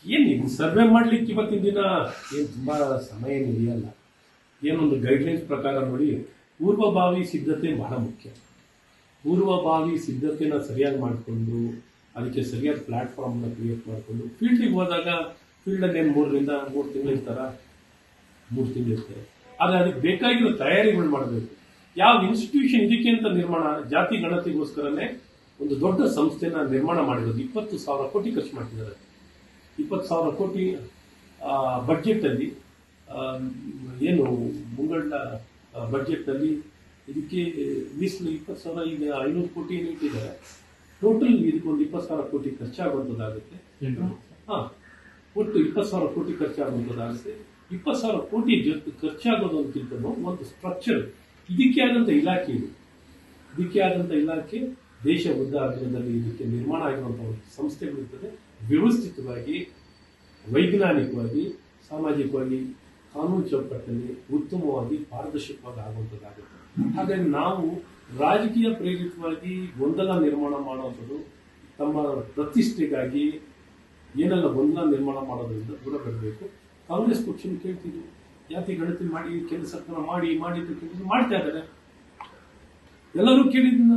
ಏನಿದು ಸರ್ವೆ ಮಾಡ್ಲಿಕ್ಕೆ ಇವತ್ತಿನ ದಿನ ಏನು ತುಂಬಾ ಸಮಯ ಇದೆಯಲ್ಲ. ಏನೊಂದು ಗೈಡ್ಲೈನ್ಸ್ ಪ್ರಕಾರ ನೋಡಿ, ಪೂರ್ವಭಾವಿ ಸಿದ್ಧತೆ ಬಹಳ ಮುಖ್ಯ. ಪೂರ್ವಭಾವಿ ಸಿದ್ಧತೆನ ಸರಿಯಾಗಿ ಮಾಡಿಕೊಂಡು ಅದಕ್ಕೆ ಸರಿಯಾದ ಪ್ಲಾಟ್ಫಾರ್ಮ್ನ ಕ್ರಿಯೇಟ್ ಮಾಡಿಕೊಂಡು ಫೀಲ್ಡಿಗೆ ಹೋದಾಗ ಫೀಲ್ಡಲ್ಲಿ ಏನು 3 ತಿಂಗಳು ಇರ್ತಾರ, 3 ತಿಂಗಳು ಇರ್ತಾರೆ. ಆದರೆ ಅದಕ್ಕೆ ಬೇಕಾಗಿರೋ ತಯಾರಿಗಳು ಮಾಡಬೇಕು. ಯಾವ ಇನ್ಸ್ಟಿಟ್ಯೂಷನ್ ಇದಕ್ಕೆ ಅಂತ ನಿರ್ಮಾಣ, ಜಾತಿ ಗಣತಿಗೋಸ್ಕರನೇ ಒಂದು ದೊಡ್ಡ ಸಂಸ್ಥೆನ ನಿರ್ಮಾಣ ಮಾಡಿರೋದು. 20,000 ಕೋಟಿ ಖರ್ಚು ಮಾಡ್ತಿದ್ದಾರೆ. 20,000 ಕೋಟಿ ಬಡ್ಜೆಟಲ್ಲಿ, ಏನು ಮುಂಗಡ ಬಡ್ಜೆಟಲ್ಲಿ ಇದಕ್ಕೆ ಮೀಸಲು 20,000, ಈಗ 500 ಕೋಟಿ ಏನು ಇಟ್ಟಿದ್ದಾರೆ. ಟೋಟಲ್ ಇದಕ್ಕೊಂದು 20,000 ಕೋಟಿ ಖರ್ಚಾಗುವಂಥದ್ದಾಗುತ್ತೆ. ಒಟ್ಟು 20,000 ಕೋಟಿ ಖರ್ಚಾಗುವಂಥದ್ದಾಗುತ್ತೆ. 20,000 ಕೋಟಿ ಖರ್ಚಾಗೋದಕ್ಕಿಂತ ಒಂದು ಸ್ಟ್ರಕ್ಚರ್, ಇದಕ್ಕೆ ಆದಂಥ ಇಲಾಖೆ ಇದೆ. ಇದಕ್ಕೆ ಆದಂಥ ಇಲಾಖೆ ದೇಶ ಉದ್ದಾರದಲ್ಲಿ ಇದಕ್ಕೆ ನಿರ್ಮಾಣ ಆಗಿರುವಂಥ ಒಂದು ಸಂಸ್ಥೆಗಳಿರ್ತದೆ. ವ್ಯವಸ್ಥಿತವಾಗಿ, ವೈಜ್ಞಾನಿಕವಾಗಿ, ಸಾಮಾಜಿಕವಾಗಿ, ಕಾನೂನು ಚೌಕಟ್ಟಲ್ಲಿ ಉತ್ತಮವಾಗಿ, ಪಾರದರ್ಶಕವಾಗಿ ಆಗುವಂಥದ್ದಾಗುತ್ತೆ. ಹಾಗಾಗಿ ನಾವು ರಾಜಕೀಯ ಪ್ರೇರಿತವಾಗಿ ಗೊಂದಲ ನಿರ್ಮಾಣ ಮಾಡುವಂಥದ್ದು, ತಮ್ಮ ಪ್ರತಿಷ್ಠೆಗಾಗಿ ಏನೆಲ್ಲ ಗೊಂದಲ ನಿರ್ಮಾಣ ಮಾಡೋದ್ರಿಂದ ದೂರ ಬರಬೇಕು. ಕಾಂಗ್ರೆಸ್ ಪಕ್ಷನ ಕೇಳ್ತಿದ್ರು, ಜಾತಿ ಗಣತಿ ಮಾಡಿ, ಕೇಂದ್ರ ಸರ್ಕಾರ ಮಾಡ್ತಾ ಇದ್ದಾರೆ. ಎಲ್ಲರೂ ಕೇಳಿದ್ನ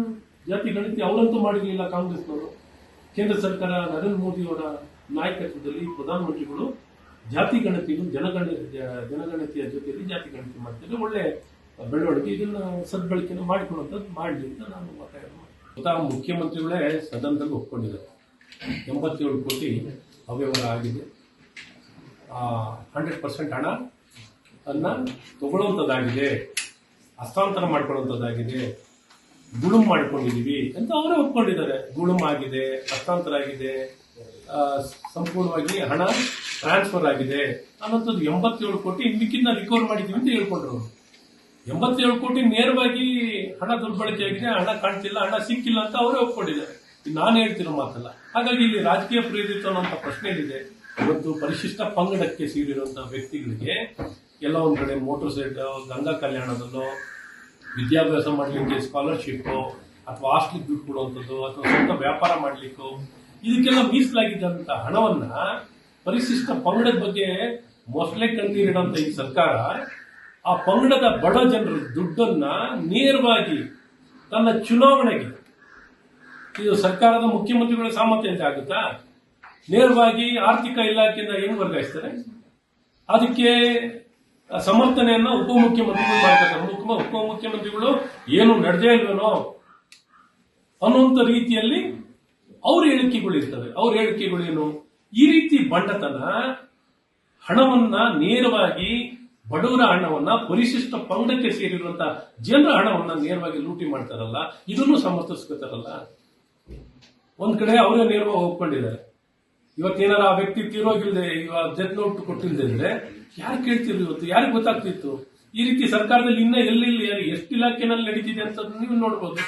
ಜಾತಿ ಗಣತಿ ಅವರಂತೂ ಮಾಡಿರಲಿಲ್ಲ ಕಾಂಗ್ರೆಸ್ನವರು. ಕೇಂದ್ರ ಸರ್ಕಾರ ನರೇಂದ್ರ ಮೋದಿ ಅವರ ನಾಯಕತ್ವದಲ್ಲಿ ಪ್ರಧಾನಮಂತ್ರಿಗಳು ಜಾತಿ ಗಣತಿಗಳು ಜನಗಣತಿಯ ಜೊತೆಯಲ್ಲಿ ಜಾತಿ ಗಣತಿ ಮಾಡ್ತಾರೆ. ಒಳ್ಳೆ ಬೆಳವಣಿಗೆ, ಇದನ್ನ ಸದ್ಬಳಕೆಯನ್ನು ಮಾಡಿಕೊಳ್ಳುವಂಥದ್ದು ಮಾಡಲಿ ಅಂತ ನಾನು ಒತ್ತಾಯ ಮಾಡಿ. ಮುಖ್ಯಮಂತ್ರಿಗಳೇ ಸದನದಲ್ಲಿ ಒಪ್ಕೊಂಡಿದ್ದಾರೆ. 87 ಕೋಟಿ ಅವ್ಯವಹಾರ ಆಗಿದೆ. 100% ಹಣ ಅನ್ನ ತಗೊಳ್ಳುವಂಥದ್ದಾಗಿದೆ, ಹಸ್ತಾಂತರ ಮಾಡ್ಕೊಳ್ಳುವಂಥದ್ದಾಗಿದೆ, ಗುಳುಮ್ ಮಾಡ್ಕೊಂಡಿದೀವಿ ಅಂತ ಅವರೇ ಒಪ್ಕೊಂಡಿದ್ದಾರೆ. ಗುಳುಮ್ ಆಗಿದೆ, ಹಸ್ತಾಂತರ ಆಗಿದೆ, ಸಂಪೂರ್ಣವಾಗಿ ಹಣ ಟ್ರಾನ್ಸ್ಫರ್ ಆಗಿದೆ ಅನ್ನೋಂಥದ್ದು 87 ಕೋಟಿ ಮಿಕ್ಕಿಂದ ರಿಕವರ್ ಮಾಡಿದೀವಿ ಅಂತ ಹೇಳ್ಕೊಂಡ್ರು. 87 ಕೋಟಿ ನೇರವಾಗಿ ಹಣ ದುರ್ಬಳಕೆ ಆಗಿದೆ, ಹಣ ಕಾಣ್ತಿಲ್ಲ, ಹಣ ಸಿಕ್ಕಿಲ್ಲ ಅಂತ ಅವರೇ ಒಪ್ಕೊಂಡಿದ್ದಾರೆ. ನಾನು ಹೇಳ್ತಿರೋ ಮಾತಲ್ಲ. ಹಾಗಾಗಿ ಇಲ್ಲಿ ರಾಜಕೀಯ ಪ್ರೇರಿತ ಅನ್ನೋಂಥ ಪ್ರಶ್ನೆ ಇದೆ. ಇವತ್ತು ಪರಿಶಿಷ್ಟ ಪಂಗಡಕ್ಕೆ ಸೇರಿರುವಂತಹ ವ್ಯಕ್ತಿಗಳಿಗೆ ಎಲ್ಲ ಒಂದ್ ಕಡೆ ಮೋಟರ್ ಸೈಕಲ್, ಗಂಗಾ ಕಲ್ಯಾಣದಲ್ಲೋ, ವಿದ್ಯಾಭ್ಯಾಸ ಮಾಡಲಿಕ್ಕೆ ಸ್ಕಾಲರ್ಶಿಪ್ ಅಥವಾ ಹಾಸ್ಟೆಲ್ ದುಡ್ಡು ಕೊಡುವಂಥದ್ದು, ಅಥವಾ ಸ್ವಂತ ವ್ಯಾಪಾರ ಮಾಡಲಿಕ್ಕೋ, ಇದಕ್ಕೆಲ್ಲ ಮೀಸಲಾಗಿದ್ದಂತ ಹಣವನ್ನ ಪರಿಶಿಷ್ಟ ಪಂಗಡದ ಬಗ್ಗೆ ಮೊಸಳೆ ಕಣ್ಣೀರಿಡುವಂತ ಈ ಸರ್ಕಾರ ಆ ಪಂಗಡದ ಬಡ ಜನರ ದುಡ್ಡನ್ನ ನೇರವಾಗಿ ತನ್ನ ಚುನಾವಣೆಗೆ, ಇದು ಸರ್ಕಾರದ ಮುಖ್ಯಮಂತ್ರಿಗಳ ಸಾಮರ್ಥ್ಯ ಅಂತ ಆಗುತ್ತಾ, ನೇರವಾಗಿ ಆರ್ಥಿಕ ಇಲಾಖೆಯಿಂದ ಹೆಂಗ್ ವರ್ಗಾಯಿಸ್ತಾರೆ. ಅದಕ್ಕೆ ಸಮರ್ಥನೆಯನ್ನ ಉಪಮುಖ್ಯಮಂತ್ರಿಗಳು ಮಾಡ್ತಾರೆ. ಉಪಮುಖ್ಯಮಂತ್ರಿಗಳು ಏನು ನಡೆದೇ ಇಲ್ವೇನೋ ಅನ್ನುವಂಥ ರೀತಿಯಲ್ಲಿ ಅವ್ರ ಹೇಳಿಕೆಗಳಿರ್ತವೆ. ಅವ್ರ ಹೇಳಿಕೆಗಳೇನು, ಈ ರೀತಿ ಬಂಡತನ ಹಣವನ್ನ ನೇರವಾಗಿ, ಬಡವರ ಹಣವನ್ನ, ಪರಿಶಿಷ್ಟ ಪಂಗಡಕ್ಕೆ ಸೇರಿರುವಂತಹ ಜನರ ಹಣವನ್ನ ನೇರವಾಗಿ ಲೂಟಿ ಮಾಡ್ತಾರಲ್ಲ, ಇದನ್ನು ಸಮರ್ಥಿಸ್ಕೊತಾರಲ್ಲ. ಒಂದ್ ಕಡೆ ಅವರೇ ನೇರವಾಗಿ ಒಪ್ಕೊಂಡಿದ್ದಾರೆ. ಇವತ್ತೇನಾರ ಆ ವ್ಯಕ್ತಿ ತೀರೋಗಿಲ್ದೆ, ಇವಾಗ ಡೆತ್ ನೋಟ್ ಕೊಟ್ಟಿಲ್ದೆ ಅಂದ್ರೆ ಯಾರು ಕೇಳ್ತಿದ್ರು? ಇವತ್ತು ಯಾರಿಗೆ ಗೊತ್ತಾಗ್ತಿತ್ತು? ಈ ರೀತಿ ಸರ್ಕಾರದಲ್ಲಿ ಇನ್ನ ಎಲ್ಲೆಲ್ಲಿ ಎಷ್ಟು ಇಲಾಖೆನಲ್ಲಿ ನಡೀತಿದೆ ಅಂತ ನೀವು ನೋಡ್ಬೋದು.